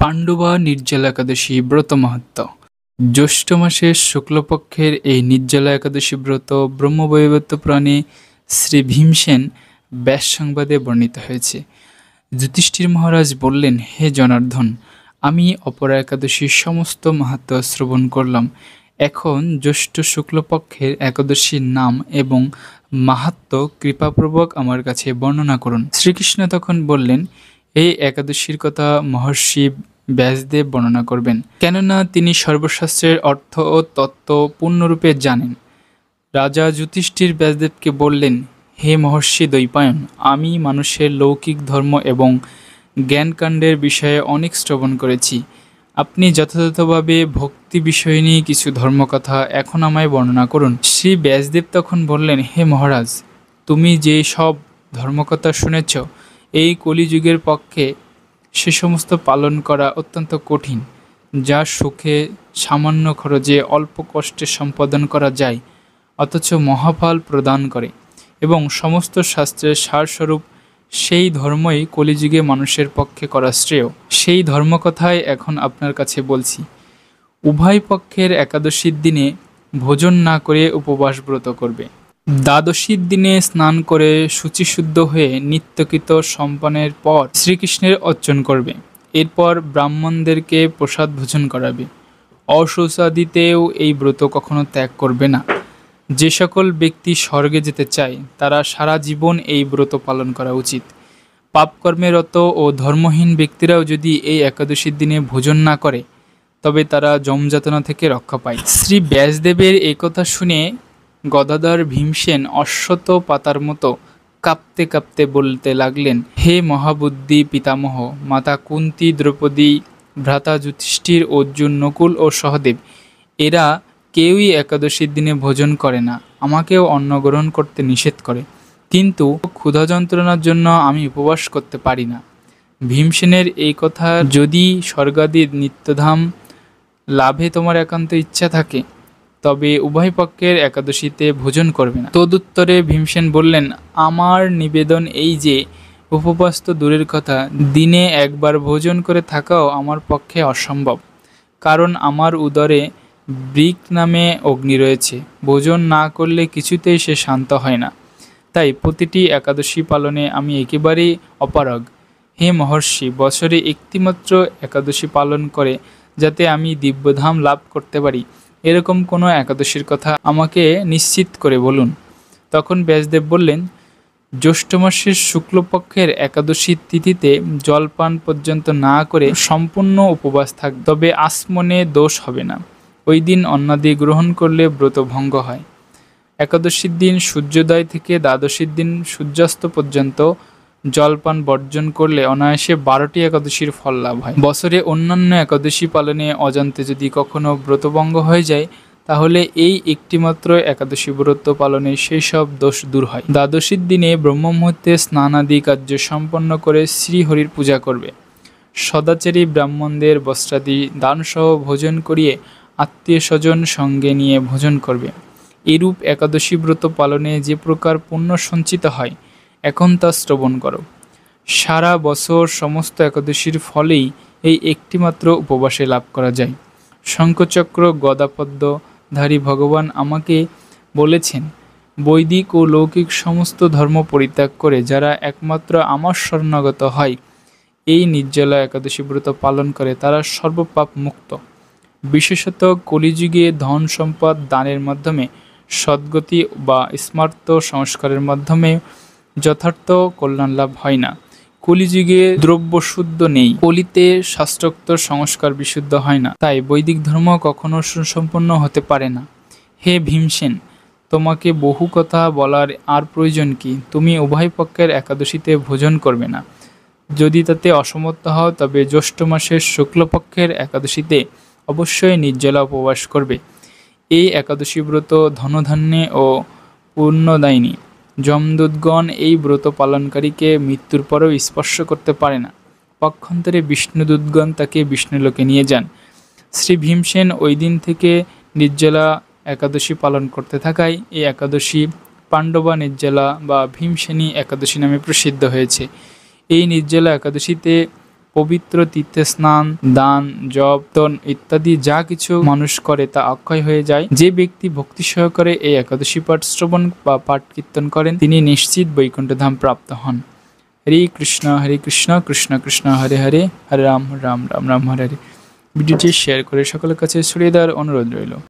পাণ্ডবা নির্জলা একাদশী ব্রত মাহাত্ম্য। জ্যৈষ্ঠ মাসের শুক্লপক্ষের এই নির্জলা একাদশী ব্রত ব্রহ্মবৈবর্ত পুরাণে শ্রী ভীমসেন ব্যাস সংবাদে বর্ণিত হয়েছে। যুধিষ্ঠির মহারাজ বললেন, হে জনার্দন, আমি অপরা একাদশীর সমস্ত মাহাত্ম্য শ্রবণ করলাম। এখন জ্যৈষ্ঠ শুক্লপক্ষের একাদশীর নাম এবং মাহাত্ম্য কৃপাপূর্বক আমার কাছে বর্ণনা করুন। শ্রীকৃষ্ণ তখন বললেন, এই একাদশীর কথা মহর্ষি ব্যাসদেব বর্ণনা করবেন, কেননা তিনি সর্বশাস্ত্রের অর্থ ও তত্ত্ব পূর্ণরূপে জানেন। রাজা যুধিষ্ঠির ব্যাসদেবকে বললেন, হে মহর্ষি দ্বৈপায়ন, আমি মানুষের লৌকিক ধর্ম এবং জ্ঞানকাণ্ডের বিষয়ে অনেক শ্রবণ করেছি। আপনি যথাযথভাবে ভক্তি বিষয়নী কিছু ধর্মকথা এখন আমায় বর্ণনা করুন। শ্রী ব্যাসদেব তখন বললেন, হে মহারাজ, তুমি যে সব ধর্মকথা শুনেছ, এই কলিযুগের পক্ষে সে সমস্ত পালন করা অত্যন্ত কঠিন, যা সুখে সামান্য খরচে অল্প কষ্টে সম্পাদন করা যায়, অথচ মহাফল প্রদান করে এবং সমস্ত শাস্ত্রের সারস্বরূপ। সেই ধর্মই কলিযুগে মানুষের পক্ষে করা শ্রেয়। সেই ধর্মকথাই এখন আপনার কাছে বলছি। উভয় পক্ষের একাদশীর দিনে ভোজন না করে উপবাস ব্রত করবে। দ্বাদশীর দিনে স্নান করে শুচিশুদ্ধ হয়ে নিত্যকৃত সম্পন্নের পর শ্রীকৃষ্ণের অর্চন করবে। এরপর ব্রাহ্মণদেরকে প্রসাদ ভোজন করাবে। অশৌচাদিতেও এই ব্রত কখনো ত্যাগ করবে না। যে সকল ব্যক্তি স্বর্গে যেতে চায়, তারা সারা জীবন এই ব্রত পালন করা উচিত। পাপকর্মে রত ও ধর্মহীন ব্যক্তিরাও যদি এই একাদশীর দিনে ভোজন না করে, তবে তারা যমযাতনা থেকে রক্ষা পায়। শ্রী ব্যাসদেবের এই কথা শুনে গদাধর ভীমসেন অশ্বত্থ পাতার মতো কাঁপতে কাঁপতে বলতে লাগলেন, হে মহাবুদ্ধি পিতামহ, মাতা কুন্তী, দ্রৌপদী, ভ্রাতা যুধিষ্ঠির, অর্জুন, নকুল ও সহদেব, এরা কেউই একাদশীর দিনে ভোজন করে না। আমাকেও অন্ন গ্রহণ করতে নিষেধ করে, কিন্তু ক্ষুধা যন্ত্রণার জন্য আমি উপবাস করতে পারি না। ভীমসেনের এই কথা, যদি স্বর্গাদির নিত্যধাম লাভে তোমার একান্ত ইচ্ছা থাকে, তবে উভয় পক্ষের একাদশীতে ভোজন করবে না। তদুত্তরে ভীমসেন বললেন, আমার নিবেদন এই যে, উপবাস তো দূরের কথা, দিনে একবার ভোজন করে থাকাও আমার পক্ষে অসম্ভব। কারণ আমার উদরে বৃক নামে অগ্নি রয়েছে। ভোজন না করলে কিছুতেই সে শান্ত হয় না। তাই প্রতিটি একাদশী পালনে আমি একেবারেই অপারগ। হে মহর্ষি, বছরে একটিমাত্র একাদশী পালন করে যাতে আমি দিব্যধাম লাভ করতে পারি, এরকম কোনো একাদশীর কথা আমাকে নিশ্চিত করে বলুন। তখন ব্যাসদেব বললেন, জ্যৈষ্ঠ মাসের শুক্লপক্ষের একাদশীর তিথিতে জলপান পর্যন্ত না করে সম্পূর্ণ উপবাস থাক, তবে আসমনে দোষ হবে না। ওই দিন অন্নাদি গ্রহণ করলে ব্রত ভঙ্গ হয়। একাদশীর দিন সূর্যোদয় থেকে দ্বাদশীর দিন সূর্যাস্ত পর্যন্ত জলপান বর্জন করলে অনায়াসে 12টি একাদশীর ফল লাভ হয়। বছরে অন্যান্য একাদশী পালনে অজান্তে যদি কখনো ব্রতভঙ্গ হয়ে যায়, তাহলে এই একটিমাত্র একাদশী ব্রত পালনে সেই সব দোষ দূর হয়। দ্বাদশীর দিনে ব্রহ্ম মুহূর্তে স্নানাদি কার্য সম্পন্ন করে শ্রীহরির পূজা করবে। সদাচারী ব্রাহ্মণদের বস্ত্রাদি দানসহ ভোজন করিয়ে আত্মীয় স্বজন সঙ্গে নিয়ে ভোজন করবে। এরূপ একাদশী ব্রত পালনে যে প্রকার পুণ্য সঞ্চিত হয়, এখন তা শ্রবণ করো। সারা বছর সমস্ত একাদশীর ফলেই এই একটিমাত্র উপবাসে লাভ করা যায়। শঙ্খচক্র গদাপদ্মধারী ভগবান আমাকে বলেছেন, বৈদিক ও লৌকিক সমস্ত ধর্ম পরিত্যাগ করে যারা একমাত্র আমার শরণাগত হয়, এই নির্জলা একাদশী ব্রত পালন করে, তারা সর্বপাপ মুক্ত। বিশেষত কলিযুগে ধন সম্পদ দানের মাধ্যমে, সদ্গতি বা স্মার্ত সংস্কারের মাধ্যমে যথার্থ কল্যাণ লাভ হয় না। কলিযুগে দ্রব্য শুদ্ধ নেই, কলিতে শাস্ত্রোক্ত সংস্কার বিশুদ্ধ হয় না, তাই বৈদিক ধর্ম কখনো সুসম্পন্ন হতে পারে না। হে ভীমসেন, তোমাকে বহু কথা বলার আর প্রয়োজন কি? তুমি উভয় পক্ষের একাদশীতে ভোজন করবে না। যদি তাতে অসমর্থ হও, তবে জ্যৈষ্ঠ মাসের শুক্লপক্ষের একাদশীতে অবশ্যই নির্জলা উপবাস করবে। এই একাদশী ব্রত ধনধান্যে ও পুণ্যদায়িনী। যমদূতগণ এই ব্রত পালনকারীকে মৃত্যুর পরেও স্পর্শ করতে পারে না। পক্ষান্তরে বিষ্ণুদূতগণ তাকে বিষ্ণুলোকে নিয়ে যান। শ্রী ভীমসেন ওই দিন থেকে নির্জলা একাদশী পালন করতে থাকায় এই একাদশী পাণ্ডবা নির্জলা বা ভীমসেনী একাদশী নামে প্রসিদ্ধ হয়েছে। এই নির্জলা একাদশীতে পবিত্র তীর্থে স্নান, দান, জপ, তন ইত্যাদি যা কিছু মানুষ করে তা অক্ষয় হয়ে যায়। যে ব্যক্তি ভক্তি সহকারে এই একাদশী পাঠ শ্রবণ বা পাঠ কীর্তন করেন তিনি নিশ্চিত বৈকুণ্ঠ ধাম প্রাপ্ত হন। হরে কৃষ্ণ কৃষ্ণ কৃষ্ণ হরে হরে, হরে রাম রাম রাম হরে হরে। ভিডিওটি শেয়ার করে সকলের কাছে ছড়িয়ে দেওয়ার অনুরোধ রইল।